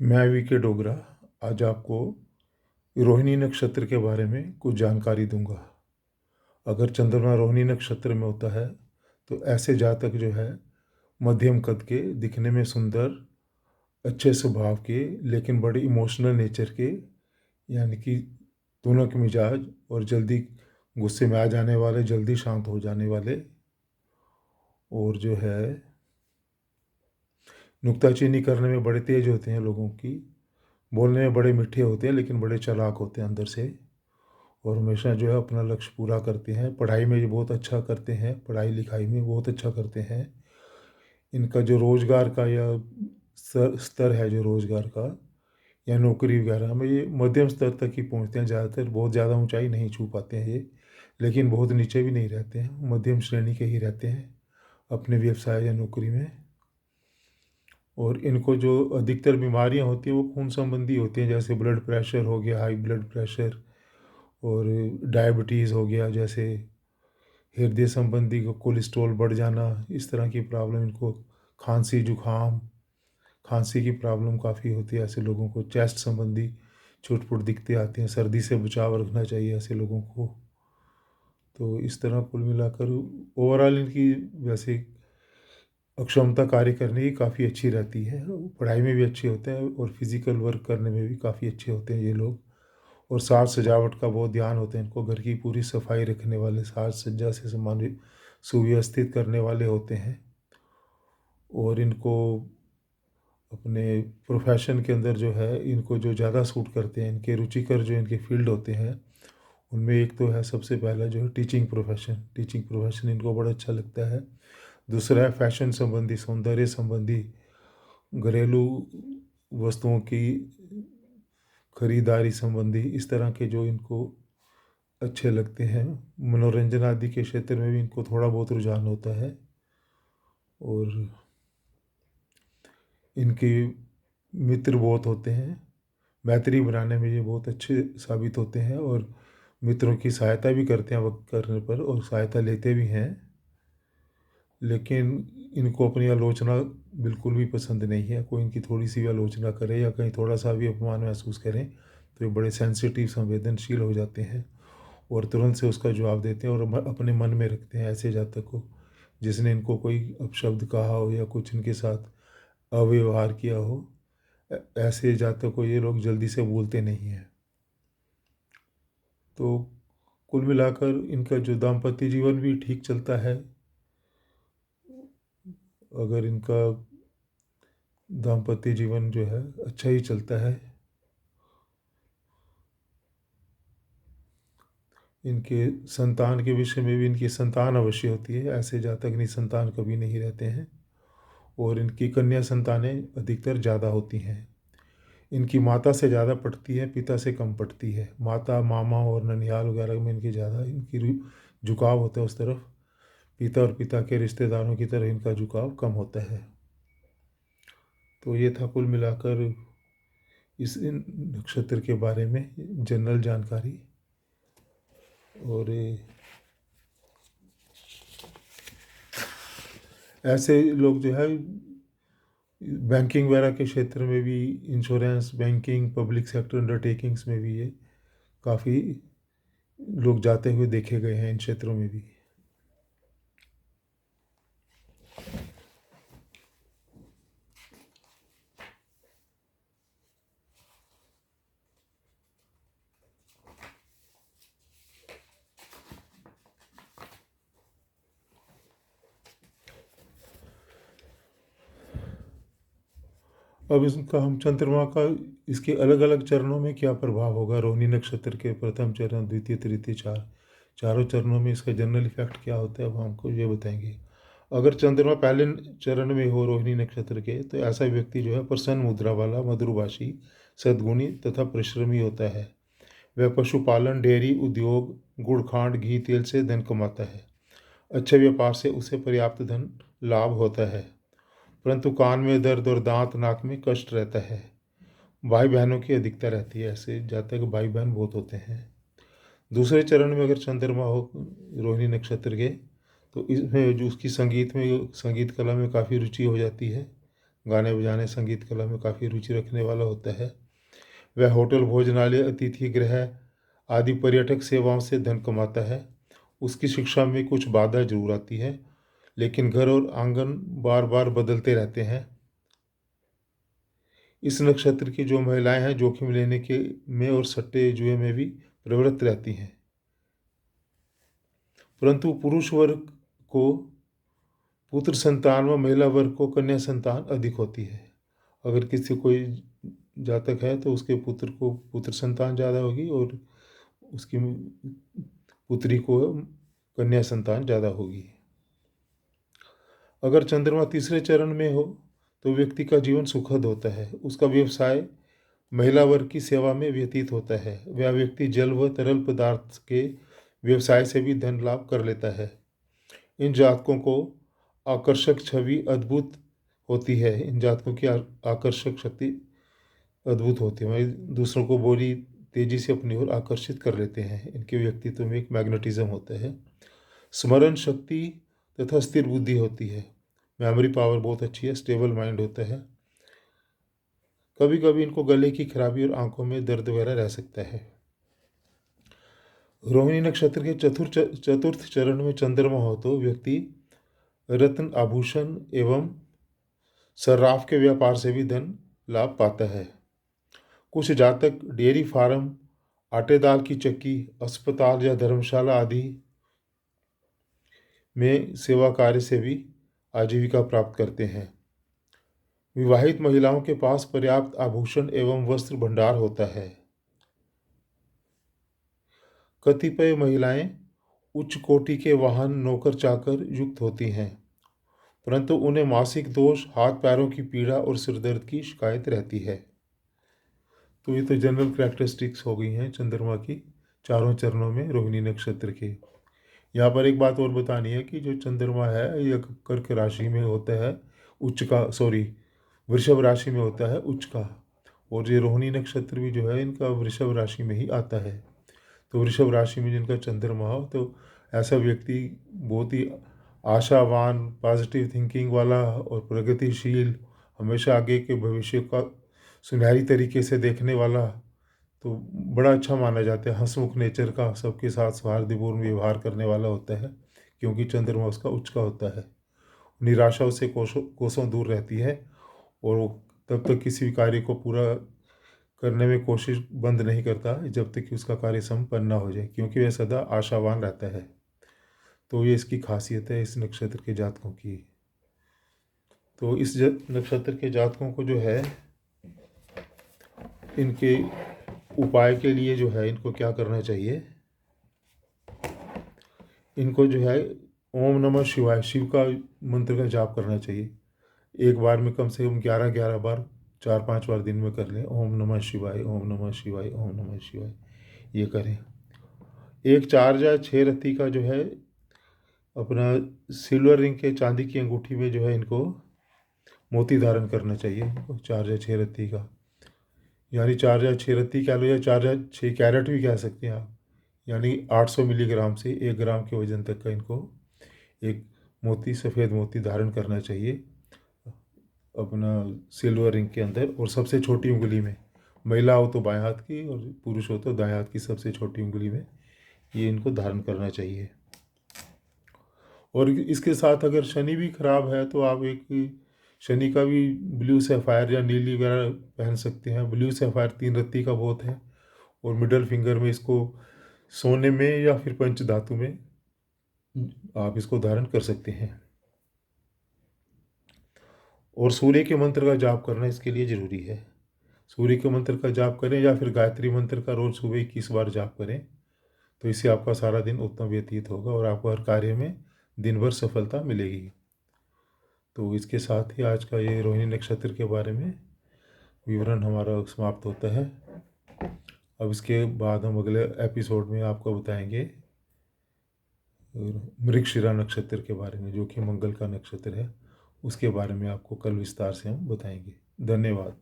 मैं वीके डोगरा आज आपको रोहिणी नक्षत्र के बारे में कुछ जानकारी दूंगा। अगर चंद्रमा रोहिणी नक्षत्र में होता है तो ऐसे जातक जो है मध्यम कद के, दिखने में सुंदर, अच्छे स्वभाव के, लेकिन बड़े इमोशनल नेचर के, यानी कि तुनक मिजाज और जल्दी गुस्से में आ जाने वाले, जल्दी शांत हो जाने वाले, और जो है नुक्ताचीनी करने में बड़े तेज होते हैं लोगों की, बोलने में बड़े मीठे होते हैं लेकिन बड़े चालाक होते हैं अंदर से, और हमेशा जो है अपना लक्ष्य पूरा करते हैं। पढ़ाई में ये बहुत अच्छा करते हैं, पढ़ाई लिखाई में बहुत अच्छा करते हैं। इनका जो रोज़गार का या स्तर है, जो रोज़गार का या नौकरी वगैरह में, ये मध्यम स्तर तक ही पहुंचते हैं ज़्यादातर। बहुत ज़्यादा ऊंचाई नहीं छू पाते हैं ये, लेकिन बहुत नीचे भी नहीं रहते हैं, मध्यम श्रेणी के ही रहते हैं अपने व्यवसाय या नौकरी में। और इनको जो अधिकतर बीमारियां होती हैं वो खून संबंधी होती हैं, जैसे ब्लड प्रेशर हो गया, हाई ब्लड प्रेशर, और डायबिटीज़ हो गया, जैसे हृदय संबंधी को कोलेस्ट्रॉल बढ़ जाना, इस तरह की प्रॉब्लम इनको। खांसी जुखाम, खांसी की प्रॉब्लम काफ़ी होती है ऐसे लोगों को। चेस्ट संबंधी छोट फुट दिक्कतें आती हैं, सर्दी से बचाव रखना चाहिए ऐसे लोगों को। तो इस तरह कुल मिलाकर ओवरऑल इनकी वैसे अक्षमता कार्य करने की काफ़ी अच्छी रहती है। पढ़ाई में भी अच्छे होते हैं और फिज़िकल वर्क करने में भी काफ़ी अच्छे होते हैं ये लोग। और साज सजावट का बहुत ध्यान होता है इनको, घर की पूरी सफाई रखने वाले, साज सज्जा से संबंधित सुव्यवस्थित करने वाले होते हैं। और इनको अपने प्रोफेशन के अंदर जो है, इनको जो ज़्यादा सूट करते हैं, इनके रुचिकर जो इनके फील्ड होते हैं, उनमें एक तो है सबसे पहला जो है टीचिंग प्रोफेशन। टीचिंग प्रोफेशन इनको बड़ा अच्छा लगता है। दूसरा है फैशन संबंधी, सौंदर्य संबंधी, घरेलू वस्तुओं की खरीदारी संबंधी, इस तरह के जो इनको अच्छे लगते हैं। मनोरंजन आदि के क्षेत्र में भी इनको थोड़ा बहुत रुझान होता है। और इनके मित्र बहुत होते हैं, मैत्री बनाने में ये बहुत अच्छे साबित होते हैं, और मित्रों की सहायता भी करते हैं वक्त करने पर, और सहायता लेते भी हैं। लेकिन इनको अपनी आलोचना बिल्कुल भी पसंद नहीं है। कोई इनकी थोड़ी सी भी आलोचना करे या कहीं थोड़ा सा भी अपमान महसूस करें तो ये बड़े सेंसिटिव, संवेदनशील हो जाते हैं और तुरंत से उसका जवाब देते हैं और अपने मन में रखते हैं ऐसे जातक को। जिसने इनको कोई अपशब्द कहा हो या कुछ इनके साथ अव्यवहार किया हो, ऐसे जातक को ये लोग जल्दी से भूलते नहीं हैं। तो कुल मिलाकर इनका जो दाम्पत्य जीवन भी ठीक चलता है। अगर इनका दाम्पत्य जीवन जो है अच्छा ही चलता है, इनके संतान के विषय में भी इनकी संतान अवश्य होती है। ऐसे जातक निसंतान कभी नहीं रहते हैं, और इनकी कन्या संतानें अधिकतर ज़्यादा होती हैं। इनकी माता से ज़्यादा पटती है, पिता से कम पटती है। माता, मामा और ननिहाल वगैरह में इनकी ज़्यादा झुकाव होता है उस तरफ। पिता और पिता के रिश्तेदारों की तरह इनका झुकाव कम होता है। तो ये था कुल मिलाकर इस नक्षत्र के बारे में जनरल जानकारी। और ऐसे लोग जो है बैंकिंग वगैरह के क्षेत्र में भी, insurance, banking, public sector undertakings में भी ये काफ़ी लोग जाते हुए देखे गए हैं इन क्षेत्रों में भी। अब इसका हम चंद्रमा का, इसके अलग अलग चरणों में क्या प्रभाव होगा। रोहिणी नक्षत्र के प्रथम चरण, द्वितीय, तृतीय, चारों चरणों में इसका जनरल इफेक्ट क्या होता है, अब हमको ये बताएंगे। अगर चंद्रमा पहले चरण में हो रोहिणी नक्षत्र के, तो ऐसा व्यक्ति जो है प्रसन्न मुद्रा वाला, मधुरभाषी, सद्गुणी तथा परिश्रमी होता है। वह पशुपालन, डेयरी उद्योग, गुड़ खांड, घी तेल से धन कमाता है। अच्छे व्यापार से उसे पर्याप्त धन लाभ होता है, परंतु कान में दर्द और दांत नाक में कष्ट रहता है। भाई बहनों की अधिकता रहती है, ऐसे जातक भाई बहन बहुत होते हैं। दूसरे चरण में अगर चंद्रमा हो रोहिणी नक्षत्र के, तो इसमें जो उसकी संगीत कला में काफ़ी रुचि हो जाती है। गाने बजाने संगीत कला में काफ़ी रुचि रखने वाला होता है। वह होटल भोजनालय अतिथि गृह आदि पर्यटक सेवाओं से धन कमाता है। उसकी शिक्षा में कुछ बाधा जरूर आती है, लेकिन घर और आंगन बार बार बदलते रहते हैं। इस नक्षत्र की जो महिलाएं हैं जोखिम लेने के में और सट्टे जुए में भी प्रवृत्त रहती हैं। परंतु पुरुष वर्ग को पुत्र संतान व महिला वर्ग को कन्या संतान अधिक होती है। अगर किसी कोई जातक है तो उसके पुत्र को पुत्र संतान ज़्यादा होगी और उसकी पुत्री को कन्या संतान ज़्यादा होगी। अगर चंद्रमा तीसरे चरण में हो तो व्यक्ति का जीवन सुखद होता है। उसका व्यवसाय महिला वर्ग की सेवा में व्यतीत होता है। वह व्यक्ति जल व तरल पदार्थ के व्यवसाय से भी धन लाभ कर लेता है। इन जातकों को आकर्षक छवि अद्भुत होती है। इन जातकों की आकर्षक शक्ति अद्भुत होती है, दूसरों को बोली तेजी से अपनी ओर आकर्षित कर लेते हैं। इनके व्यक्तित्व में एक मैग्नेटिज्म होता है। स्मरण शक्ति तथा स्थिर बुद्धि होती है। मेमोरी पावर बहुत अच्छी है, स्टेबल माइंड होता है। कभी कभी इनको गले की खराबी और आंखों में दर्द वगैरह रह सकता है। रोहिणी नक्षत्र के चतुर्थ चरण में चंद्रमा हो तो व्यक्ति रत्न आभूषण एवं सर्राफ के व्यापार से भी धन लाभ पाता है। कुछ जातक डेयरी फार्म, आटे दाल की चक्की, अस्पताल या धर्मशाला आदि में सेवा कार्य से भी आजीविका प्राप्त करते हैं। विवाहित महिलाओं के पास पर्याप्त आभूषण एवं वस्त्र भंडार होता है। कतिपय महिलाएं उच्च कोटि के वाहन, नौकर चाकर युक्त होती हैं, परंतु उन्हें मासिक दोष, हाथ पैरों की पीड़ा और सिरदर्द की शिकायत रहती है। तो ये तो जनरल कैरेक्टरिस्टिक्स हो गई हैं चंद्रमा की चारों चरणों में रोहिणी नक्षत्र के। यहाँ पर एक बात और बतानी है कि जो चंद्रमा है यह कर्क राशि में होता है वृषभ राशि में होता है उच्च का, और ये रोहिणी नक्षत्र भी जो है इनका वृषभ राशि में ही आता है। तो वृषभ राशि में जिनका चंद्रमा हो तो ऐसा व्यक्ति बहुत ही आशावान, पॉजिटिव थिंकिंग वाला और प्रगतिशील, हमेशा आगे के भविष्य का सुनहरी तरीके से देखने वाला, तो बड़ा अच्छा माना जाता है। हंसमुख नेचर का, सबके साथ सौहार्दपूर्ण व्यवहार करने वाला होता है, क्योंकि चंद्रमा उसका उच्च का होता है। निराशा उससे कोसों दूर रहती है और वो तब तक किसी भी कार्य को पूरा करने में कोशिश बंद नहीं करता जब तक कि उसका कार्य संपन्न ना हो जाए, क्योंकि वह सदा आशावान रहता है। तो ये इसकी खासियत है इस नक्षत्र के जातकों की। तो इस नक्षत्र के जातकों को जो है इनके उपाय के लिए जो है इनको क्या करना चाहिए, इनको जो है ओम नमः शिवाय, शिव का मंत्र का जाप करना चाहिए। एक बार में कम से कम 11-11 बार, 4-5 बार दिन में कर लें। ओम नमः शिवाय, ओम नमः शिवाय, ओम नमः शिवाय, ये करें। एक 4 या 6 रत्ती का जो है अपना सिल्वर रिंग के चांदी की अंगूठी में जो है इनको मोती धारण करना चाहिए। 4 या 6 रत्ती का, यानी 4 या 6 रत्ती कह लो या 4 या 6 कैरेट भी कह सकते हैं आप, यानी 800 मिलीग्राम से 1 ग्राम के वजन तक का इनको एक मोती, सफ़ेद मोती धारण करना चाहिए अपना सिल्वर रिंग के अंदर। और सबसे छोटी उंगली में, महिला हो तो बाएं हाथ की और पुरुष हो तो दाएं हाथ की सबसे छोटी उंगली में ये इनको धारण करना चाहिए। और इसके साथ अगर शनि भी खराब है तो आप एक शनि का भी ब्लू सैफायर या नीली वगैरह पहन सकते हैं। ब्लू सैफायर 3 रत्ती का बहुत है, और मिडल फिंगर में इसको सोने में या फिर पंच धातु में आप इसको धारण कर सकते हैं। और सूर्य के मंत्र का जाप करना इसके लिए ज़रूरी है। सूर्य के मंत्र का जाप करें या फिर गायत्री मंत्र का रोज़ सुबह 21 बार जाप करें, तो इससे आपका सारा दिन उत्तम व्यतीत होगा और आपको हर कार्य में दिन भर सफलता मिलेगी। तो इसके साथ ही आज का ये रोहिणी नक्षत्र के बारे में विवरण हमारा समाप्त होता है। अब इसके बाद हम अगले एपिसोड में आपको बताएंगे मृगशिरा नक्षत्र के बारे में, जो कि मंगल का नक्षत्र है। उसके बारे में आपको कल विस्तार से हम बताएंगे। धन्यवाद।